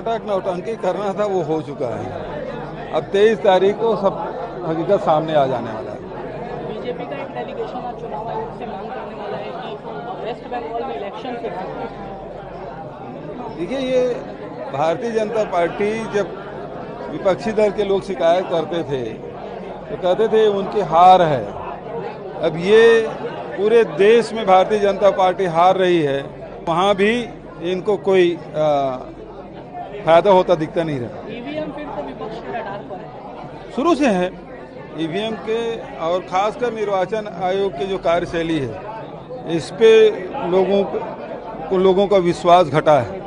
नाटक नौटंकी करना था वो हो चुका है। अब 23 तारीख को सब हकीकत सामने आ जाने वाला है। बीजेपी का एक डेलीगेशन आज चुनाव आयोग से मांग करने वाला है कि वेस्ट बंगाल में इलेक्शन फिक्स हो। देखिए, ये भारतीय जनता पार्टी जब विपक्षी दल के लोग शिकायत करते थे तो कहते थे उनकी हार है। अब ये पूरे देश में भारतीय जनता पार्टी हार रही है, वहाँ भी इनको कोई फायदा होता दिखता नहीं रहा। ईवीएम फिर तो विपक्ष के रडार पर है, शुरू से है ईवीएम के, और खासकर निर्वाचन आयोग की जो कार्यशैली है इस पे लोगों का विश्वास घटा है।